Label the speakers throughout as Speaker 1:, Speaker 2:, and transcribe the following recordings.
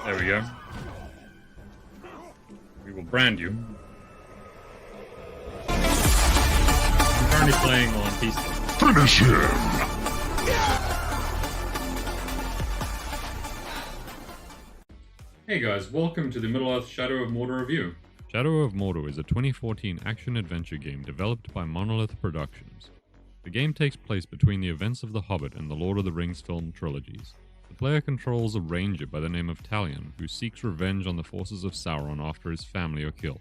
Speaker 1: There we go. We will brand you. I'm currently playing on PC.
Speaker 2: Finish him!
Speaker 1: Hey guys, welcome to the Middle-earth Shadow of Mordor review. Shadow of Mordor is a 2014 action-adventure game developed by Monolith Productions. The game takes place between the events of The Hobbit and the Lord of the Rings film trilogies. The player controls a ranger by the name of Talion, who seeks revenge on the forces of Sauron after his family are killed.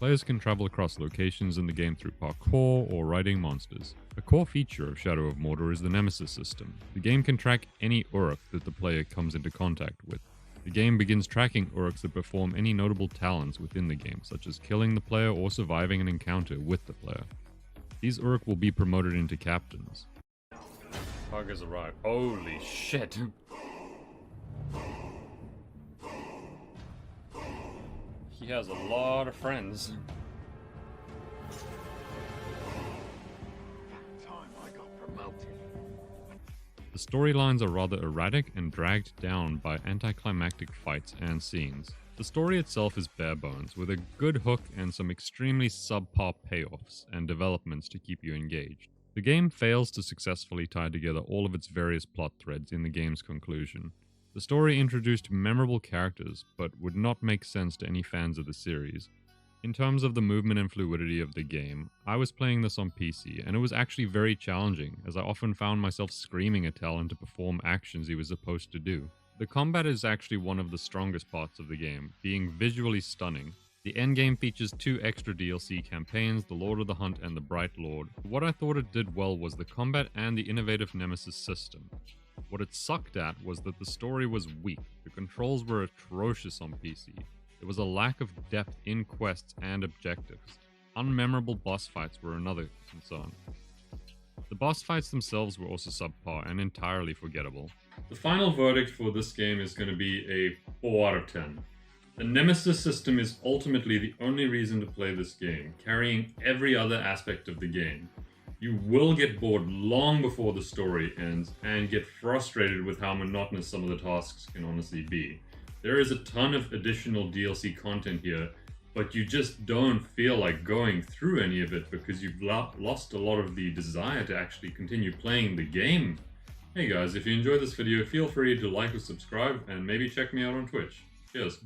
Speaker 1: Players can travel across locations in the game through parkour or riding monsters. A core feature of Shadow of Mordor is the Nemesis system. The game can track any Uruk that the player comes into contact with. The game begins tracking Uruks that perform any notable talents within the game, such as killing the player or surviving an encounter with the player. These Uruk will be promoted into captains. Pug has arrived. Holy shit! He has a lot of friends. The storylines are rather erratic and dragged down by anticlimactic fights and scenes. The story itself is bare bones, with a good hook and some extremely subpar payoffs and developments to keep you engaged. The game fails to successfully tie together all of its various plot threads in the game's conclusion. The story introduced memorable characters, but would not make sense to any fans of the series. In terms of the movement and fluidity of the game, I was playing this on PC, and it was actually very challenging, as I often found myself screaming at Talon to perform actions he was supposed to do. The combat is actually one of the strongest parts of the game, being visually stunning. The endgame features 2 extra DLC campaigns, the Lord of the Hunt and the Bright Lord. What I thought it did well was the combat and the innovative Nemesis system. What it sucked at was that the story was weak, the controls were atrocious on PC. There was a lack of depth in quests and objectives. Unmemorable boss fights were another concern. The boss fights themselves were also subpar and entirely forgettable. The final verdict for this game is going to be a 4 out of 10. The Nemesis system is ultimately the only reason to play this game, carrying every other aspect of the game. You will get bored long before the story ends and get frustrated with how monotonous some of the tasks can honestly be. There is a ton of additional DLC content here, but you just don't feel like going through any of it because you've lost a lot of the desire to actually continue playing the game. Hey guys, if you enjoyed this video, feel free to like or subscribe and maybe check me out on Twitch. Cheers.